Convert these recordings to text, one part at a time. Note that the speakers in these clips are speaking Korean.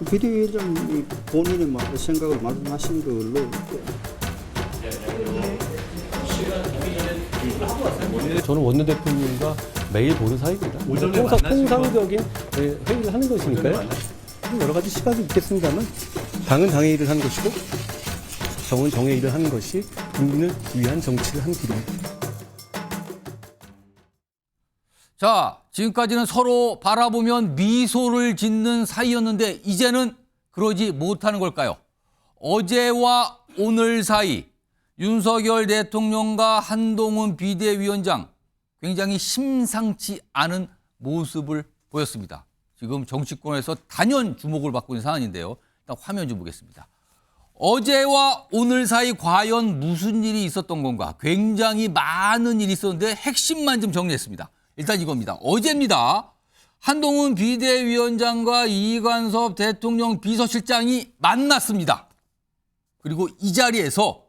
비대위원장이 본인의 생각을 말씀하신 걸로. 저는 원내대표님과 매일 보는 사이입니다. 통상적인 회의를 하는 것이니까요. 여러 가지 시각이 있겠습니다만 당은 당의 일을 하는 것이고 정은 정의 일을 하는 것이 국민을 위한 정치를 하는 길입니다. 자, 지금까지는 서로 바라보면 미소를 짓는 사이였는데 이제는 그러지 못하는 걸까요? 어제와 오늘 사이 윤석열 대통령과 한동훈 비대위원장 굉장히 심상치 않은 모습을 보였습니다. 지금 정치권에서 단연 주목을 받고 있는 상황인데요. 일단 화면 좀 보겠습니다. 어제와 오늘 사이 과연 무슨 일이 있었던 건가? 굉장히 많은 일이 있었는데 핵심만 좀 정리했습니다. 일단 이겁니다. 어제입니다. 한동훈 비대위원장과 이관섭 대통령 비서실장이 만났습니다. 그리고 이 자리에서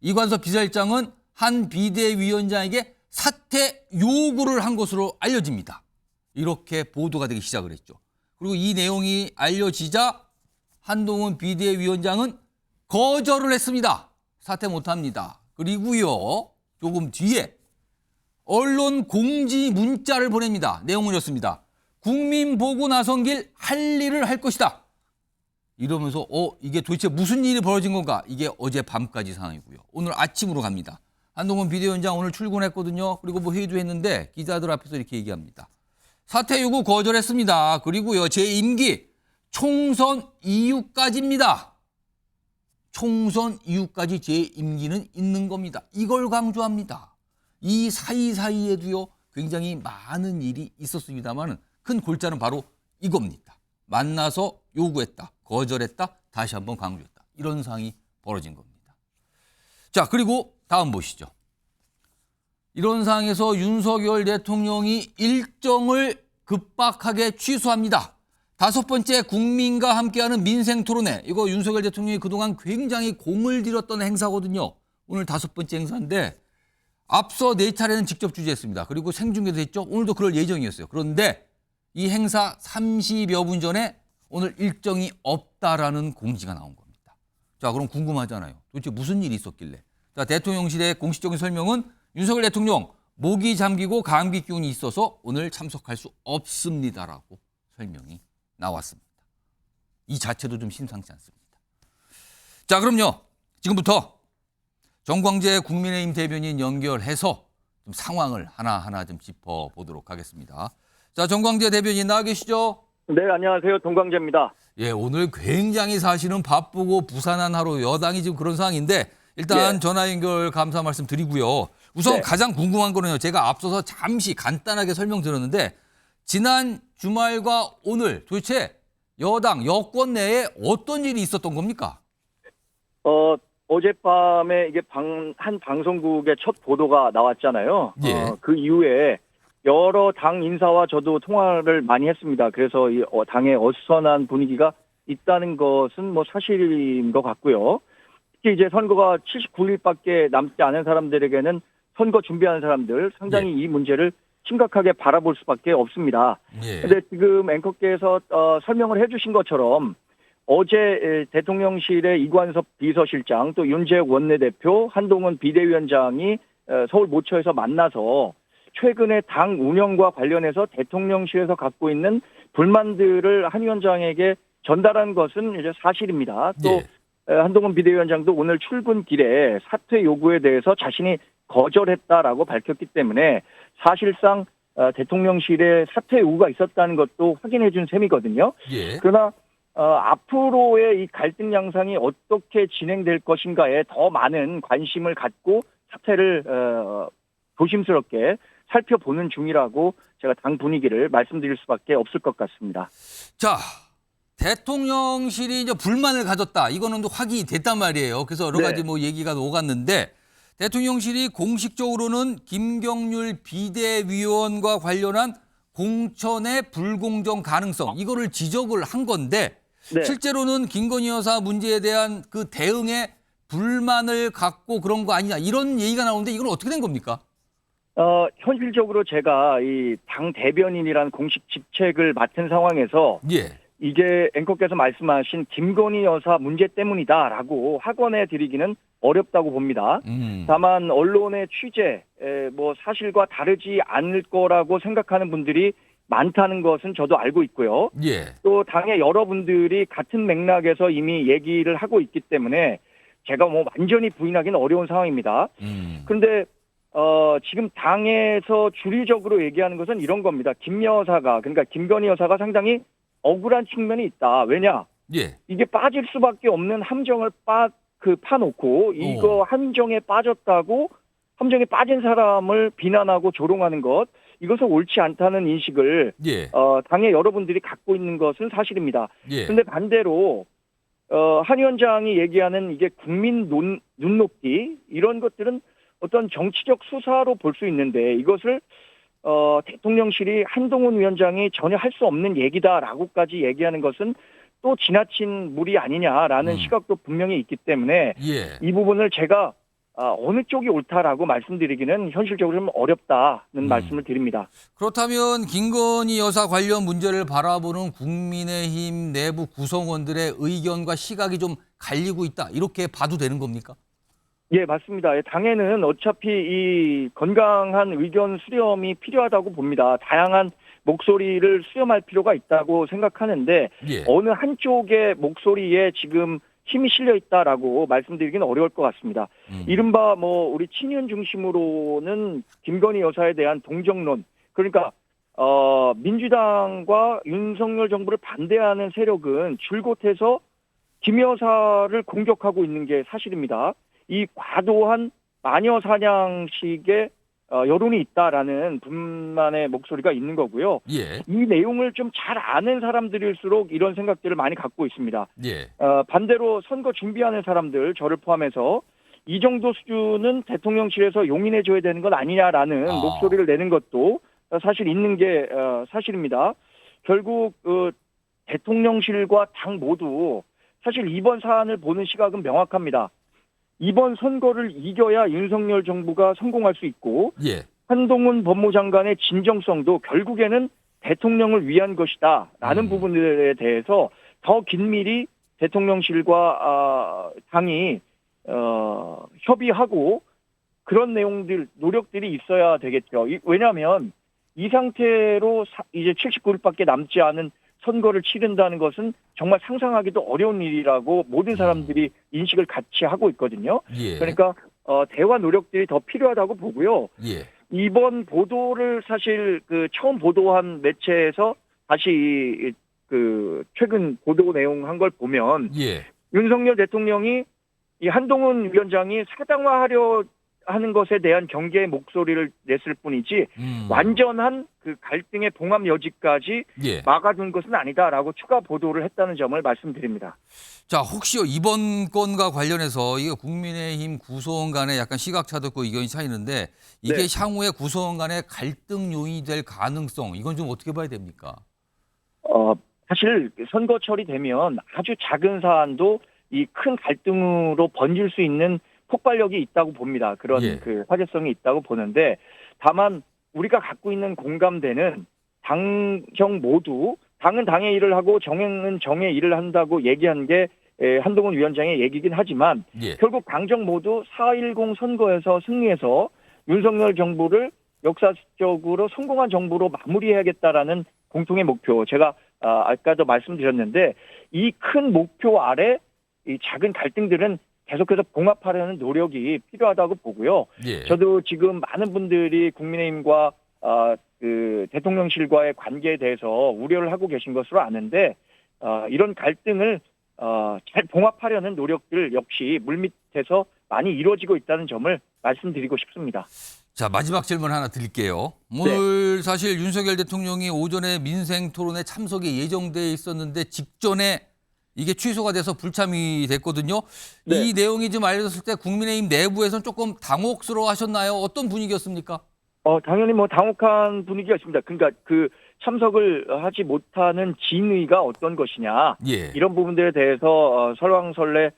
이관섭 비서실장은 한 비대위원장에게 사퇴 요구를 한 것으로 알려집니다. 이렇게 보도가 되기 시작을 했죠. 그리고 이 내용이 알려지자 한동훈 비대위원장은 거절을 했습니다. 사퇴 못합니다. 그리고요, 조금 뒤에 언론 공지 문자를 보냅니다. 내용은 이렇습니다. 국민 보고 나선 길 할 일을 할 것이다. 이러면서 이게 도대체 무슨 일이 벌어진 건가? 이게 어제 밤까지 상황이고요. 오늘 아침으로 갑니다. 한동훈 비대위원장 오늘 출근했거든요. 그리고 뭐 회의도 했는데 기자들 앞에서 이렇게 얘기합니다. 사퇴 요구 거절했습니다. 그리고요, 제 임기 총선 이후까지입니다. 총선 이후까지 제 임기는 있는 겁니다. 이걸 강조합니다. 이 사이사이에도요, 굉장히 많은 일이 있었습니다만 큰 골자는 바로 이겁니다. 만나서 요구했다, 거절했다, 다시 한번 강조했다. 이런 상황이 벌어진 겁니다. 자, 그리고 다음 보시죠. 이런 상황에서 윤석열 대통령이 일정을 급박하게 취소합니다. 5번째 국민과 함께하는 민생토론회. 이거 윤석열 대통령이 그동안 굉장히 공을 들였던 행사거든요. 오늘 5번째 행사인데 앞서 4차례는 직접 주재했습니다. 그리고 생중계도 했죠. 오늘도 그럴 예정이었어요. 그런데 이 행사 30여 분 전에 오늘 일정이 없다라는 공지가 나온 겁니다. 자, 그럼 궁금하잖아요. 도대체 무슨 일이 있었길래. 자, 대통령실의 공식적인 설명은 윤석열 대통령 목이 잠기고 감기 기운이 있어서 오늘 참석할 수 없습니다라고 설명이 나왔습니다. 이 자체도 좀 심상치 않습니다. 자, 그럼요. 지금부터 정광재 국민의힘 대변인 연결해서 좀 상황을 하나하나 좀 짚어보도록 하겠습니다. 자, 정광재 대변인 나와 계시죠? 네, 안녕하세요. 동광재입니다. 예, 오늘 굉장히 사실은 바쁘고 부산한 하루 여당이 지금 그런 상황인데 일단 전화 연결 감사 말씀 드리고요. 우선 가장 궁금한 거는요. 제가 앞서서 잠시 간단하게 설명드렸는데 지난 주말과 오늘 도대체 여당, 여권 내에 어떤 일이 있었던 겁니까? 어젯밤에 이게 한 방송국의 첫 보도가 나왔잖아요. 예. 그 이후에 여러 당 인사와 저도 통화를 많이 했습니다. 그래서 이 당의 어수선한 분위기가 있다는 것은 뭐 사실인 것 같고요. 특히 이제 선거가 79일밖에 남지 않은 사람들에게는 선거 준비하는 사람들 상당히 이 문제를 심각하게 바라볼 수밖에 없습니다. 그런데 지금 앵커께서 설명을 해주신 것처럼 어제 대통령실의 이관섭 비서실장 또 윤재욱 원내대표 한동훈 비대위원장이 서울 모처에서 만나서 최근에 당 운영과 관련해서 대통령실에서 갖고 있는 불만들을 한 위원장에게 전달한 것은 이제 사실입니다. 또 한동훈 비대위원장도 오늘 출근길에 사퇴 요구에 대해서 자신이 거절했다라고 밝혔기 때문에 사실상 대통령실에 사퇴 요구가 있었다는 것도 확인해 준 셈이거든요. 그러나 앞으로의 이 갈등 양상이 어떻게 진행될 것인가에 더 많은 관심을 갖고 사퇴를 조심스럽게 살펴보는 중이라고 제가 당 분위기를 말씀드릴 수밖에 없을 것 같습니다. 자, 대통령실이 이제 불만을 가졌다. 이거는 또 확인이 됐단 말이에요. 그래서 여러 가지 뭐 얘기가 오갔는데 대통령실이 공식적으로는 김경률 비대위원과 관련한 공천의 불공정 가능성 이거를 지적을 한 건데 실제로는 김건희 여사 문제에 대한 그 대응에 불만을 갖고 그런 거 아니냐 이런 얘기가 나오는데 이건 어떻게 된 겁니까? 현실적으로 제가 이 당 대변인이라는 공식 직책을 맡은 상황에서 이게 앵커께서 말씀하신 김건희 여사 문제 때문이다라고 확언해 드리기는 어렵다고 봅니다. 다만 언론의 취재, 뭐 사실과 다르지 않을 거라고 생각하는 분들이 많다는 것은 저도 알고 있고요. 예. 또 당의 여러분들이 같은 맥락에서 이미 얘기를 하고 있기 때문에 제가 뭐 완전히 부인하기는 어려운 상황입니다. 그런데 지금 당에서 주류적으로 얘기하는 것은 이런 겁니다. 김 여사가, 그러니까 김건희 여사가 상당히 억울한 측면이 있다. 왜냐? 예. 이게 빠질 수밖에 없는 함정을 파놓고 이거 함정에 빠졌다고 함정에 빠진 사람을 비난하고 조롱하는 것, 이것은 옳지 않다는 인식을 예. 당의 여러분들이 갖고 있는 것은 사실입니다. 예. 그런데 반대로 한 위원장이 얘기하는 이게 국민 눈높이 이런 것들은 어떤 정치적 수사로 볼 수 있는데 이것을 대통령실이 한동훈 위원장이 전혀 할 수 없는 얘기다라고까지 얘기하는 것은 또 지나친 무리 아니냐라는 시각도 분명히 있기 때문에 예. 이 부분을 제가 어느 쪽이 옳다라고 말씀드리기는 현실적으로 좀 어렵다는 말씀을 드립니다. 그렇다면 김건희 여사 관련 문제를 바라보는 국민의힘 내부 구성원들의 의견과 시각이 좀 갈리고 있다. 이렇게 봐도 되는 겁니까? 예, 맞습니다. 당에는 어차피 이 건강한 의견 수렴이 필요하다고 봅니다. 다양한 목소리를 수렴할 필요가 있다고 생각하는데 예. 어느 한쪽의 목소리에 지금 힘이 실려 있다라고 말씀드리기는 어려울 것 같습니다. 이른바 뭐 우리 친윤 중심으로는 김건희 여사에 대한 동정론, 그러니까 민주당과 윤석열 정부를 반대하는 세력은 줄곧 해서 김 여사를 공격하고 있는 게 사실입니다. 이 과도한 마녀 사냥식의 여론이 있다라는 분만의 목소리가 있는 거고요. 예. 이 내용을 좀 잘 아는 사람들일수록 이런 생각들을 많이 갖고 있습니다. 예. 반대로 선거 준비하는 사람들, 저를 포함해서 이 정도 수준은 대통령실에서 용인해줘야 되는 건 아니냐라는 목소리를 내는 것도 사실 있는 게 사실입니다. 결국 대통령실과 당 모두 사실 이번 사안을 보는 시각은 명확합니다. 이번 선거를 이겨야 윤석열 정부가 성공할 수 있고 예. 한동훈 법무장관의 진정성도 결국에는 대통령을 위한 것이다라는 부분들에 대해서 더 긴밀히 대통령실과 당이 협의하고 그런 내용들, 노력들이 있어야 되겠죠. 왜냐하면 이 상태로 이제 79일밖에 남지 않은 선거를 치른다는 것은 정말 상상하기도 어려운 일이라고 모든 사람들이 인식을 같이 하고 있거든요. 예. 그러니까 대화 노력들이 더 필요하다고 보고요. 예. 이번 보도를 사실 처음 보도한 매체에서 다시 최근 보도 내용 한 걸 보면 예. 윤석열 대통령이 이 한동훈 위원장이 사당화하려 하는 것에 대한 경계의 목소리를 냈을 뿐이지 완전한 갈등의 봉합 여지까지 예. 막아둔 것은 아니다라고 추가 보도를 했다는 점을 말씀드립니다. 자, 혹시요 이번 건과 관련해서 이게 국민의힘 구성원 간에 약간 시각차도 있고 의견이 차이는데 이게 네. 향후에 구성원 간의 갈등 요인이 될 가능성 이건 좀 어떻게 봐야 됩니까? 사실 선거철이 되면 아주 작은 사안도 이 큰 갈등으로 번질 수 있는 폭발력이 있다고 봅니다. 그런 예. 화제성이 있다고 보는데 다만 우리가 갖고 있는 공감대는 당정 모두 당은 당의 일을 하고 정행은 정의 일을 한다고 얘기한 게 한동훈 위원장의 얘기긴 하지만 예. 결국 당정 모두 4.10 선거에서 승리해서 윤석열 정부를 역사적으로 성공한 정부로 마무리해야겠다라는 공통의 목표. 제가 아까도 말씀드렸는데 이 큰 목표 아래 이 작은 갈등들은 계속해서 봉합하려는 노력이 필요하다고 보고요. 예. 저도 지금 많은 분들이 국민의힘과 대통령실과의 관계에 대해서 우려를 하고 계신 것으로 아는데 이런 갈등을 잘 봉합하려는 노력들 역시 물밑에서 많이 이루어지고 있다는 점을 말씀드리고 싶습니다. 자, 마지막 질문 하나 드릴게요. 오늘 사실 윤석열 대통령이 오전에 민생 토론에 참석이 예정돼 있었는데 직전에 이게 취소가 돼서 불참이 됐거든요. 네. 이 내용이 좀 알려졌을 때 국민의힘 내부에서는 조금 당혹스러워 하셨나요? 어떤 분위기였습니까? 당연히 뭐 당혹한 분위기가 있습니다. 그러니까 참석을 하지 못하는 진의가 어떤 것이냐. 예. 이런 부분들에 대해서 설왕설래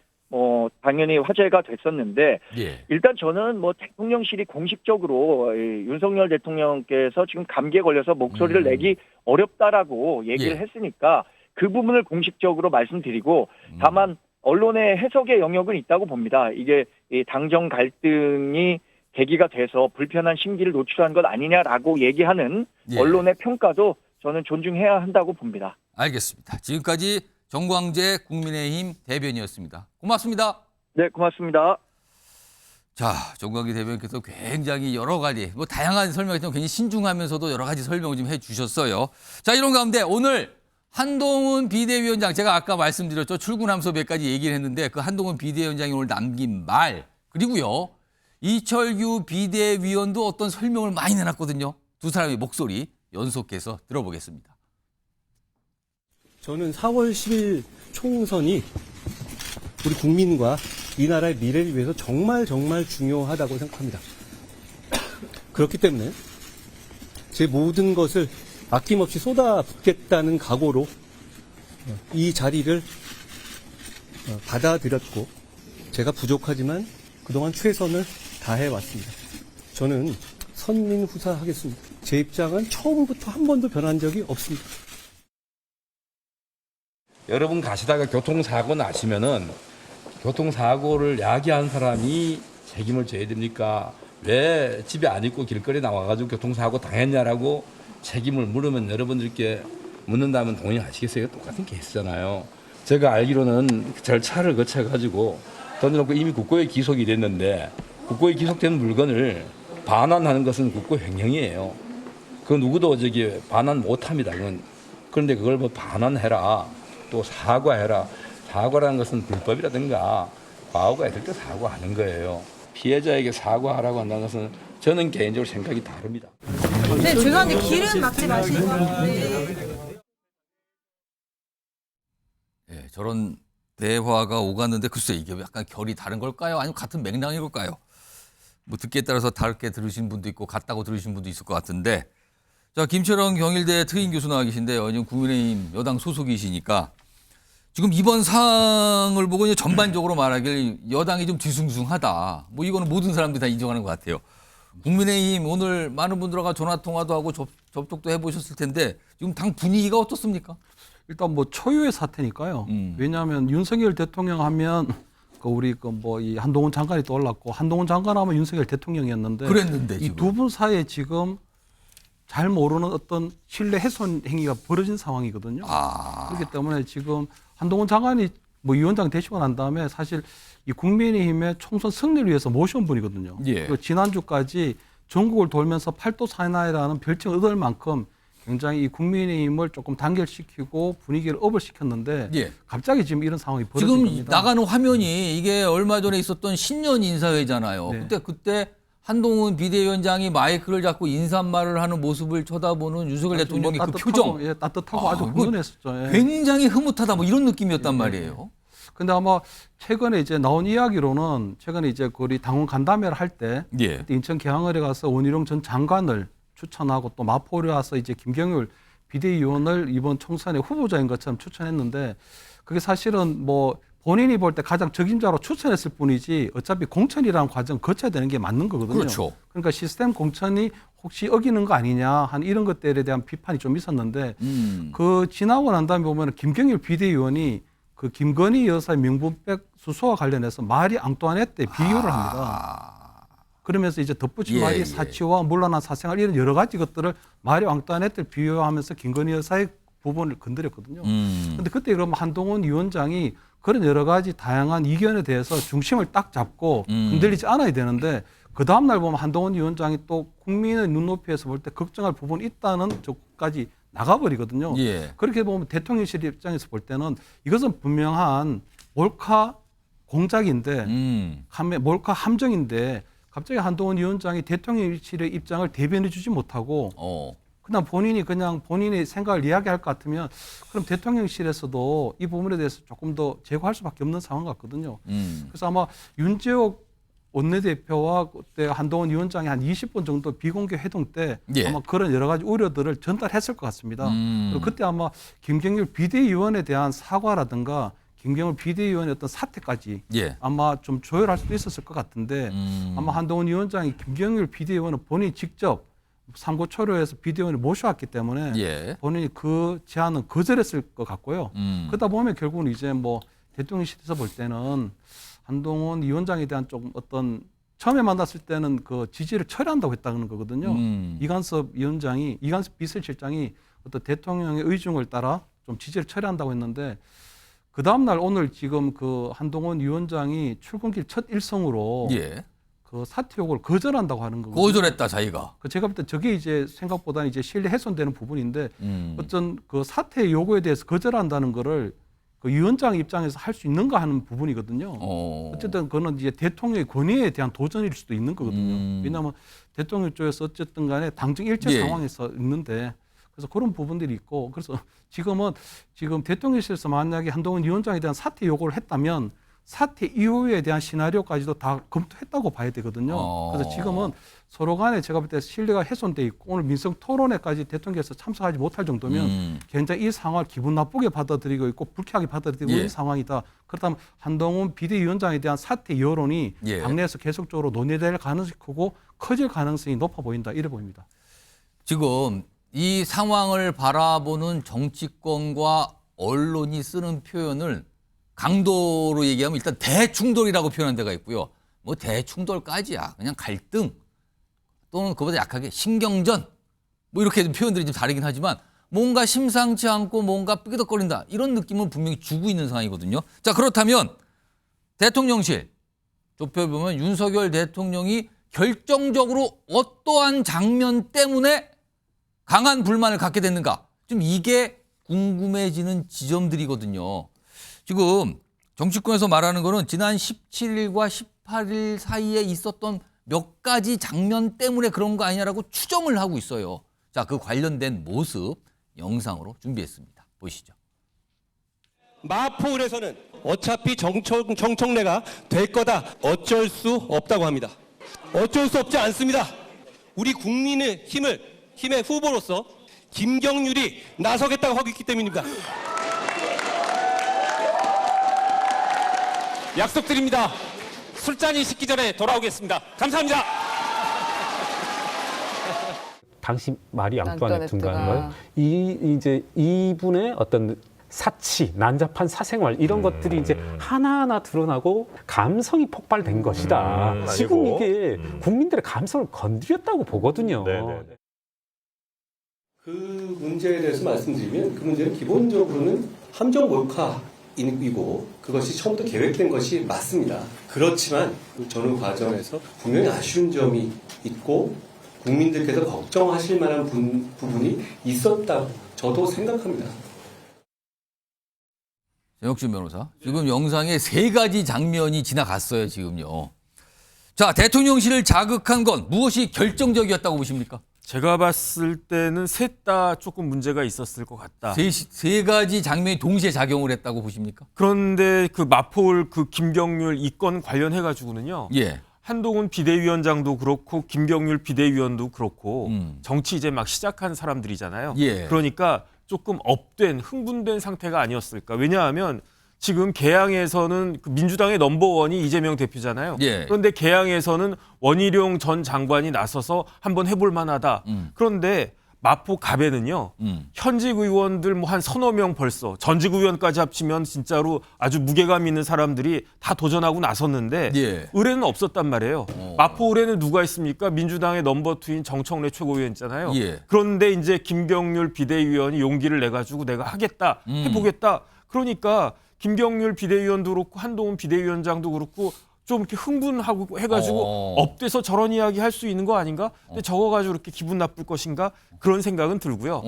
당연히 화제가 됐었는데 예. 일단 저는 대통령실이 공식적으로 윤석열 대통령께서 지금 감기에 걸려서 목소리를 내기 어렵다라고 얘기를 예. 했으니까 그 부분을 공식적으로 말씀드리고 다만 언론의 해석의 영역은 있다고 봅니다. 이게 이 당정 갈등이 계기가 돼서 불편한 심기를 노출한 것 아니냐라고 얘기하는 예. 언론의 평가도 저는 존중해야 한다고 봅니다. 알겠습니다. 지금까지 정광재 국민의힘 대변인이었습니다. 고맙습니다. 네, 고맙습니다. 자, 정광재 대변인께서 굉장히 여러 가지, 뭐 다양한 설명했지만 굉장히 신중하면서도 여러 가지 설명을 좀 해주셨어요. 자, 이런 가운데 오늘 한동훈 비대위원장, 제가 아까 말씀드렸죠. 출근하면서 몇 가지 얘기를 했는데 그 한동훈 비대위원장이 오늘 남긴 말, 그리고요. 이철규 비대위원도 어떤 설명을 많이 내놨거든요. 두 사람의 목소리 연속해서 들어보겠습니다. 저는 4월 10일 총선이 우리 국민과 이 나라의 미래를 위해서 정말 중요하다고 생각합니다. 그렇기 때문에 제 모든 것을 아낌없이 쏟아붓겠다는 각오로 이 자리를 받아들였고, 제가 부족하지만 그동안 최선을 다해왔습니다. 저는 선민후사하겠습니다. 제 입장은 처음부터 한 번도 변한 적이 없습니다. 여러분 가시다가 교통사고 나시면은 교통사고를 야기한 사람이 책임을 져야 됩니까? 왜 집에 안 있고 길거리에 나와가지고 교통사고 당했냐라고 책임을 물으면 여러분들께 묻는다면 동의하시겠어요? 똑같은 케이스잖아요. 제가 알기로는 절차를 거쳐가지고 던져놓고 이미 국고에 기속이 됐는데, 국고에 기속된 물건을 반환하는 것은 국고 횡령이에요. 그 누구도 반환 못합니다. 그런데 그걸 뭐 반환해라, 또 사과해라. 사과라는 것은 불법이라든가 과오가 있을 때 사과하는 거예요. 피해자에게 사과하라고 한다는 것은 저는 개인적으로 생각이 다릅니다. 네, 죄송한데 길은 막지 마시고. 네. 예, 저런 대화가 오갔는데 글쎄 이게 약간 결이 다른 걸까요? 아니면 같은 맥락인 걸까요? 뭐 듣기에 따라서 다르게 들으신 분도 있고 같다고 들으신 분도 있을 것 같은데, 자, 김철원 경일대 특임 교수 나와 계신데요. 지금 국민의힘 여당 소속이시니까 지금 이번 상황을 보고 이제 전반적으로 말하길 여당이 좀 뒤숭숭하다. 뭐 이거는 모든 사람들이 다 인정하는 것 같아요. 국민의힘 오늘 많은 분들과 전화 통화도 하고 접촉도 해보셨을 텐데 지금 당 분위기가 어떻습니까? 일단 뭐 초유의 사태니까요. 왜냐하면 윤석열 대통령 하면 우리 이 한동훈 장관이 떠올랐고, 한동훈 장관 하면 윤석열 대통령이었는데, 그랬는데 이 두 분 사이에 지금 잘 모르는 어떤 신뢰 훼손 행위가 벌어진 상황이거든요. 그렇기 때문에 지금 한동훈 장관이 뭐 위원장 되시고 난 다음에 사실 이 국민의힘의 총선 승리를 위해서 모셔온 분이거든요. 예. 그리고 지난주까지 전국을 돌면서 팔도 사나이라는 별칭을 얻을 만큼 굉장히 이 국민의힘을 조금 단결시키고 분위기를 업을 시켰는데, 예. 갑자기 지금 이런 상황이 벌어진 지금 겁니다. 나가는 화면이 이게 얼마 전에 있었던 신년 인사회잖아요. 네. 그때 한동훈 비대위원장이 마이크를 잡고 인사말을 하는 모습을 쳐다보는 윤석열 대통령의 그 표정. 예, 따뜻하고 아주 그거 훈훈했었죠. 예. 굉장히 흐뭇하다 뭐 이런 느낌이었단 말이에요. 근데 아마 최근에 이제 나온 이야기로는, 최근에 이제 우리 당원 간담회를 할 때 예. 그때 인천 계양을에 가서 원희룡 전 장관을 추천하고 또 마포를 와서 이제 김경률 비대위원을 이번 총선의 후보자인 것처럼 추천했는데, 그게 사실은 뭐 본인이 볼 때 가장 적임자로 추천했을 뿐이지 어차피 공천이라는 과정을 거쳐야 되는 게 맞는 거거든요. 그렇죠. 그러니까 시스템 공천이 혹시 어기는 거 아니냐 한 이런 것들에 대한 비판이 좀 있었는데, 그 지나고 난 다음에 보면 김경일 비대위원이 그 김건희 여사의 명분백 수소와 관련해서 마리 앙뚜아네트에 비유를 합니다. 그러면서 이제 덧붙인 예, 말이 예. 사치와 물란한 사생활 이런 여러 가지 것들을 마리 앙뚜아네트를 비유하면서 김건희 여사의 부분을 건드렸거든요. 그런데 그때 그럼 한동훈 위원장이 그런 여러 가지 다양한 이견에 대해서 중심을 딱 잡고 흔들리지 않아야 되는데, 그 다음날 보면 한동훈 위원장이 또 국민의 눈높이에서 볼 때 걱정할 부분이 있다는 쪽까지 나가버리거든요. 예. 그렇게 보면 대통령실 입장에서 볼 때는 이것은 분명한 몰카 공작인데, 몰카 함정인데, 갑자기 한동훈 위원장이 대통령실의 입장을 대변해 주지 못하고 그냥 본인의 생각을 이야기할 것 같으면, 그럼 대통령실에서도 이 부분에 대해서 조금 더 제고할 수밖에 없는 상황 같거든요. 그래서 아마 윤재옥 원내대표와 그때 한동훈 위원장이 한 20분 정도 비공개 회동 때 예. 아마 그런 여러 가지 우려들을 전달했을 것 같습니다. 그리고 그때 아마 김경률 비대위원에 대한 사과라든가 김경률 비대위원의 어떤 사태까지 예. 아마 좀 조율할 수도 있었을 것 같은데, 아마 한동훈 위원장이 김경률 비대위원은 본인이 직접 삼고초려에서 비대위원을 모셔왔기 때문에 예. 본인이 그 제안은 거절했을 것 같고요. 그러다 보면 결국은 이제 뭐 대통령실에서 볼 때는 한동훈 위원장에 대한 좀 어떤 처음에 만났을 때는 그 지지를 철회한다고 했다는 거거든요. 이간섭 비서실장이 어떤 대통령의 의중을 따라 좀 지지를 철회한다고 했는데 그 다음날 오늘 지금 그 한동훈 위원장이 출근길 첫 일성으로 예. 그 사퇴 요구를 거절한다고 하는 거거든요. 거절했다 자기가. 그 제가 볼 때 저게 이제 생각보다는 이제 신뢰 훼손되는 부분인데 어떤 그 사퇴 요구에 대해서 거절한다는 거를 그 위원장 입장에서 할 수 있는가 하는 부분이거든요. 어쨌든 그거는 이제 대통령의 권위에 대한 도전일 수도 있는 거거든요. 왜냐하면 대통령 쪽에서 어쨌든 간에 당정 일체 예. 상황에서 있는데 그래서 그런 부분들이 있고 그래서 지금 대통령실에서 만약에 한동훈 위원장에 대한 사퇴 요구를 했다면 사퇴 이후에 대한 시나리오까지도 다 검토했다고 봐야 되거든요. 그래서 지금은 서로 간에 제가 볼 때 신뢰가 훼손돼 있고 오늘 민생 토론회까지 대통령께서 참석하지 못할 정도면 굉장히 이 상황을 기분 나쁘게 받아들이고 있고 불쾌하게 받아들이고 있는 상황이다. 그렇다면 한동훈 비대위원장에 대한 사퇴 여론이 당내에서 계속적으로 논의될 가능성이 크고 커질 가능성이 높아 보인다. 이래 보입니다. 지금 이 상황을 바라보는 정치권과 언론이 쓰는 표현을 강도로 얘기하면 일단 대충돌이라고 표현한 데가 있고요. 뭐 대충돌까지야. 그냥 갈등 또는 그보다 약하게 신경전 뭐 이렇게 표현들이 좀 다르긴 하지만 뭔가 심상치 않고 뭔가 삐그덕거린다. 이런 느낌은 분명히 주고 있는 상황이거든요. 자, 그렇다면 대통령실 좁혀보면 윤석열 대통령이 결정적으로 어떠한 장면 때문에 강한 불만을 갖게 됐는가. 좀 이게 궁금해지는 지점들이거든요. 지금 정치권에서 말하는 거는 지난 17일과 18일 사이에 있었던 몇 가지 장면 때문에 그런 거 아니냐라고 추정을 하고 있어요. 자, 그 관련된 모습 영상으로 준비했습니다. 보시죠. 마포울에서는 어차피 정청래가 될 거다. 어쩔 수 없다고 합니다. 어쩔 수 없지 않습니다. 우리 국민의 힘의 후보로서 김경률이 나서겠다고 하고 있기 때문입니다. 약속드립니다. 술잔이 식기 전에 돌아오겠습니다. 감사합니다. 당시 마리 앙뚜아네트인가요? 이제 이분의 어떤 사치, 난잡한 사생활 이런 것들이 이제 하나하나 드러나고 감성이 폭발된 것이다. 지금 이게 국민들의 감성을 건드렸다고 보거든요. 그 문제에 대해서 말씀드리면 그 문제는 기본적으로는 함정 몰카이고 그것이 처음부터 계획된 것이 맞습니다. 그렇지만 저는 과정에서 분명히 아쉬운 점이 있고 국민들께서 걱정하실 만한 부분이 있었다고 저도 생각합니다. 정혁준 변호사. 지금 영상에 3가지 장면이 지나갔어요, 지금요. 자, 대통령실을 자극한 건 무엇이 결정적이었다고 보십니까? 제가 봤을 때는 셋 다 조금 문제가 있었을 것 같다. 세 가지 장면이 동시에 작용을 했다고 보십니까? 그런데 그 마포울 그 김경률 이 건 관련해 가지고는요. 예. 한동훈 비대위원장도 그렇고 김경률 비대위원도 그렇고 정치 이제 막 시작한 사람들이잖아요. 예. 그러니까 조금 업된 흥분된 상태가 아니었을까. 왜냐하면 지금 개항에서는 그 민주당의 넘버원이 이재명 대표잖아요. 예. 그런데 개항에서는 원희룡 전 장관이 나서서 한번 해볼 만하다. 그런데 마포 갑에는요. 현직 의원들 뭐 한 서너 명 벌써 전직 의원까지 합치면 진짜로 아주 무게감 있는 사람들이 다 도전하고 나섰는데 예. 의뢰는 없었단 말이에요. 마포 의뢰는 누가 있습니까? 민주당의 넘버2인 정청래 최고위원 있잖아요. 예. 그런데 이제 김경률 비대위원이 용기를 내가지고 내가 하겠다, 해보겠다. 그러니까 김경률 비대위원도 그렇고 한동훈 비대위원장도 그렇고 좀 이렇게 흥분하고 해가지고 업돼서 저런 이야기 할 수 있는 거 아닌가? 근데 저거 가지고 이렇게 기분 나쁠 것인가? 그런 생각은 들고요.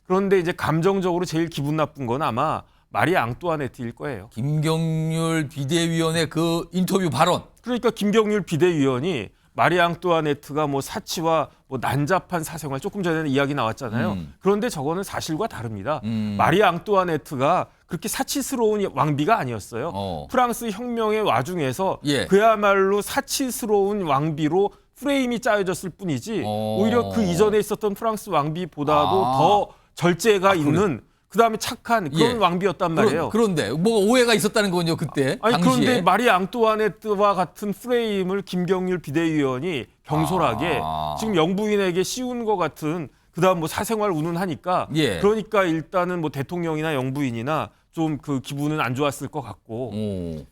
그런데 이제 감정적으로 제일 기분 나쁜 건 아마 마리 앙뚜아네트일 거예요. 김경률 비대위원의 그 인터뷰 발언. 그러니까 김경률 비대위원이 마리 앙뚜아네트가 뭐 사치와 뭐 난잡한 사생활 조금 전에는 이야기 나왔잖아요. 그런데 저거는 사실과 다릅니다. 마리 앙뚜아네트가 그렇게 사치스러운 왕비가 아니었어요. 프랑스 혁명의 와중에서 예. 그야말로 사치스러운 왕비로 프레임이 짜여졌을 뿐이지 오히려 그 이전에 있었던 프랑스 왕비보다도 더 절제가 있는 그다음에 착한 그런 왕비였단 말이에요. 그런데 뭐가 오해가 있었다는 거군요, 그때. 아니 당시에. 그런데 마리 앙뚜아네트와 같은 프레임을 김경률 비대위원이 경솔하게 지금 영부인에게 씌운 것 같은 그다음 뭐 사생활 운운하니까 예. 그러니까 일단은 뭐 대통령이나 영부인이나 좀 그 기분은 안 좋았을 것 같고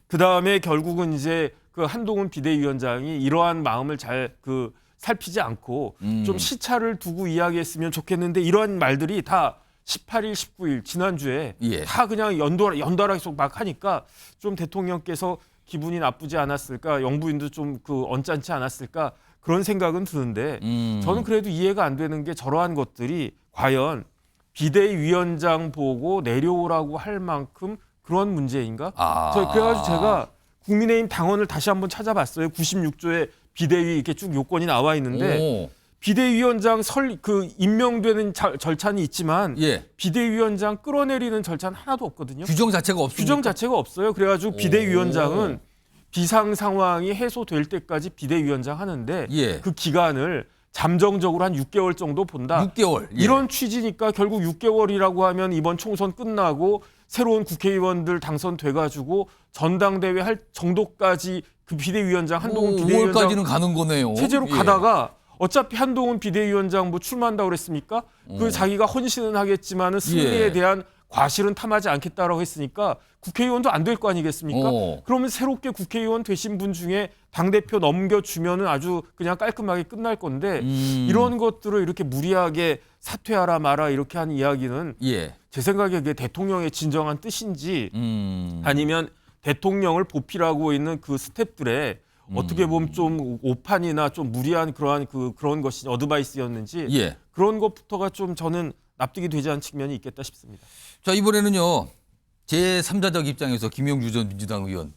그다음에 결국은 이제 그 한동훈 비대위원장이 이러한 마음을 잘 그 살피지 않고 좀 시차를 두고 이야기했으면 좋겠는데 이러한 말들이 다 18일, 19일 지난주에 예. 다 그냥 연달아 계속 막 하니까 좀 대통령께서 기분이 나쁘지 않았을까, 영부인도 좀 그 언짢지 않았을까 그런 생각은 드는데 저는 그래도 이해가 안 되는 게 저러한 것들이 과연 비대위원장 보고 내려오라고 할 만큼 그런 문제인가? 그래가지고 제가 국민의힘 당원을 다시 한번 찾아봤어요. 96조에 비대위 이렇게 쭉 요건이 나와 있는데 비대위원장 임명되는 절차는 있지만 예. 비대위원장 끌어내리는 절차는 하나도 없거든요. 규정 자체가 없습니까? 규정 자체가 없어요. 그래가지고 비대위원장은 비상 상황이 해소될 때까지 비대위원장 하는데 예. 그 기간을 잠정적으로 한 6개월 정도 본다. 6개월. 예. 이런 취지니까 결국 6개월이라고 하면 이번 총선 끝나고 새로운 국회의원들 당선돼가지고 전당대회 할 정도까지 그 비대위원장 한동훈 비대위원장 5월까지는 가는 거네요. 체제로 예. 가다가 어차피 한동훈 비대위원장 뭐 출마한다고 그랬습니까? 그 자기가 헌신은 하겠지만은 승리에 예. 대한 과실은 탐하지 않겠다라고 했으니까 국회의원도 안 될 거 아니겠습니까? 그러면 새롭게 국회의원 되신 분 중에 당대표 넘겨주면은 아주 그냥 깔끔하게 끝날 건데 이런 것들을 이렇게 무리하게 사퇴하라 마라 이렇게 하는 이야기는 예. 제 생각에 그게 대통령의 진정한 뜻인지 아니면 대통령을 보필하고 있는 그 스태프들의 어떻게 보면 좀 오판이나 좀 무리한 그런 것이 어드바이스였는지 예. 그런 것부터가 좀 저는 납득이 되지 않은 측면이 있겠다 싶습니다. 자, 이번에는요. 제3자적 입장에서 김영주 전 민주당 의원.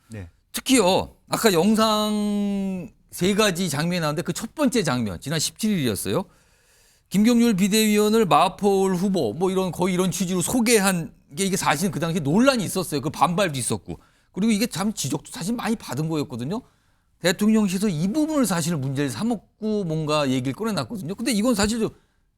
네. 특히요. 아까 영상 3가지 장면이 나왔는데 그 첫 번째 장면 지난 17일이었어요. 김경률 비대위원을 마포울 후보 뭐 거의 이런 취지로 소개한 게 이게 사실은 그 당시에 논란이 있었어요. 그 반발도 있었고. 그리고 이게 참 지적도 사실 많이 받은 거였거든요. 대통령실에서 이 부분을 사실 문제를 삼았고 뭔가 얘기를 꺼내놨거든요. 근데 이건 사실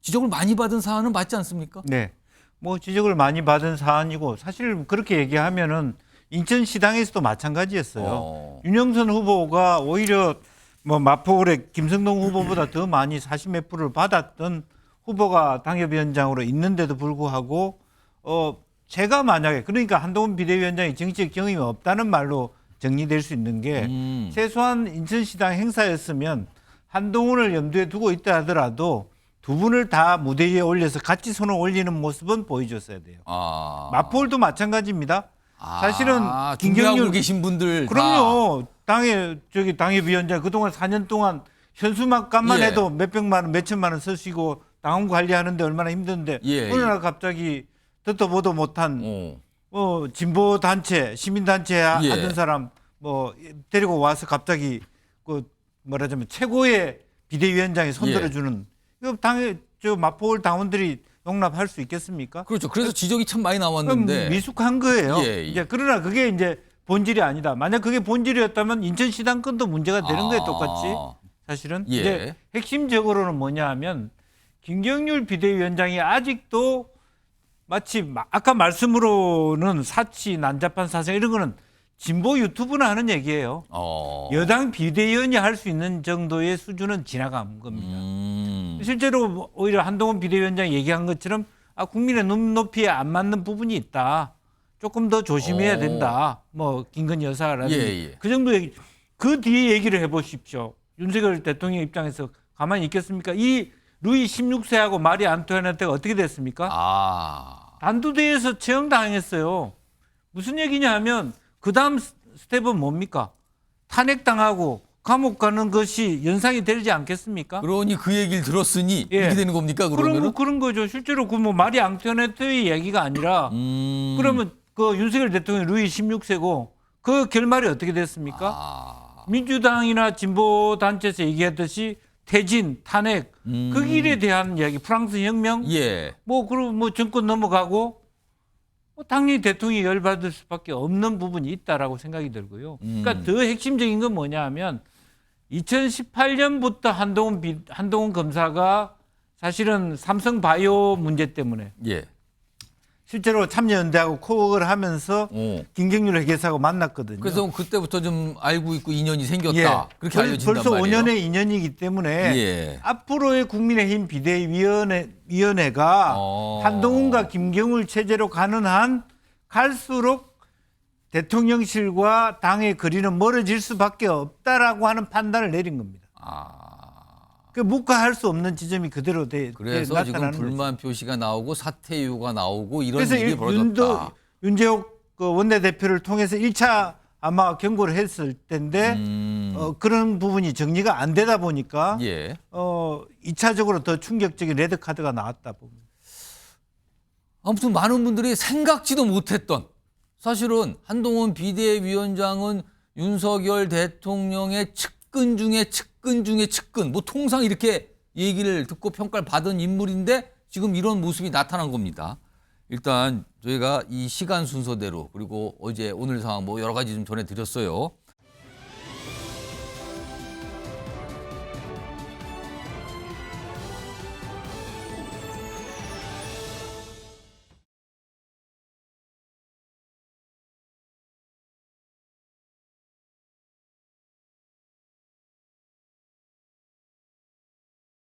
지적을 많이 받은 사안은 맞지 않습니까? 네. 뭐 지적을 많이 받은 사안이고 사실 그렇게 얘기하면은 인천시당에서도 마찬가지였어요. 윤영선 후보가 오히려 뭐 마포울의 김성동 후보보다 더 많이 40몇 프로를 받았던 후보가 당협위원장으로 있는데도 불구하고 제가 만약에 그러니까 한동훈 비대위원장이 정치적 경험이 없다는 말로 정리될 수 있는 게 최소한 인천시당 행사였으면 한동훈을 염두에 두고 있다 하더라도 두 분을 다 무대 위에 올려서 같이 손을 올리는 모습은 보여줬어야 돼요. 마포울도 마찬가지입니다. 사실은 김경률 계신 분들 그럼요. 당협위원장 그동안 4년 동안 현수막값만 예. 해도 몇백만 원, 몇천만 원 쓰시고 당원 관리하는데 얼마나 힘든데 어느 날 갑자기 듣도 보도 못한 진보 단체, 시민 단체 하던 사람 데리고 와서 갑자기 말하자면 최고의 비대위원장이 손들어주는 이거 마포울 당원들이 용납할 수 있겠습니까? 그렇죠. 그래서 지적이 참 많이 나왔는데 미숙한 거예요. 예. 이제 그러나 그게 이제 본질이 아니다. 만약 그게 본질이었다면 인천시당 건도 문제가 되는 거예요, 똑같이. 사실은. 예. 이제 핵심적으로는 뭐냐 하면 김경률 비대위원장이 아직도 마치 아까 말씀으로는 사치, 난잡한 사생 이런 거는 진보 유튜브나 하는 얘기예요. 여당 비대위원이 할 수 있는 정도의 수준은 지나간 겁니다. 실제로 오히려 한동훈 비대위원장이 얘기한 것처럼 국민의 눈높이에 안 맞는 부분이 있다. 조금 더 조심해야 된다. 뭐 김건희 여사라든지 그 정도 얘기. 그 뒤에 얘기를 해보십시오. 윤석열 대통령 입장에서 가만히 있겠습니까? 이 루이 16세하고 마리 안토네트가 어떻게 됐습니까? 단두대에서 처형당했어요. 무슨 얘기냐 하면 그 다음 스텝은 뭡니까? 탄핵당하고 감옥 가는 것이 연상이 되지 않겠습니까? 그러니 그 얘기를 들었으니 이렇게 되는 겁니까? 그러면은? 그런 거죠. 실제로 그 뭐 마리 앙토네트의 얘기가 아니라 그러면 그 윤석열 대통령이 루이 16세고 그 결말이 어떻게 됐습니까? 민주당이나 진보 단체에서 얘기했듯이 퇴진, 탄핵 그 길에 대한 이야기, 프랑스 혁명, 그리고 정권 넘어가고 당연히 대통령이 열받을 수밖에 없는 부분이 있다라고 생각이 들고요. 그러니까 더 핵심적인 건 뭐냐 하면 2018년부터 한동훈 검사가 사실은 삼성바이오 문제 때문에 실제로 참여연대하고 코어를 하면서 김경률 회계사하고 만났거든요. 그래서 그때부터 좀 알고 있고 인연이 생겼다. 예. 그렇게 알려진단 벌써 말이에요. 5년의 인연이기 때문에 예. 앞으로의 국민의힘 비대위원회가 한동훈과 김경률 체제로 가는 한 갈수록 대통령실과 당의 거리는 멀어질 수밖에 없다라고 하는 판단을 내린 겁니다. 그 묵과할 수 없는 지점이 그대로 그래서 지금 나타나는 불만 표시가 나오고 사퇴 요구가 나오고 이런 그래서 일이 벌어졌다. 윤재옥 그 원내대표를 통해서 1차 아마 경고를 했을 텐데 그런 부분이 정리가 안 되다 보니까 예. 2차적으로 더 충격적인 레드카드가 나왔다 봅니다. 아무튼 많은 분들이 생각지도 못했던 사실은 한동훈 비대위원장은 윤석열 대통령의 측근 중에 측근 뭐 통상 이렇게 얘기를 듣고 평가를 받은 인물인데 지금 이런 모습이 나타난 겁니다. 일단 저희가 이 시간 순서대로 그리고 어제 오늘 상황 뭐 여러 가지 좀 전해드렸어요.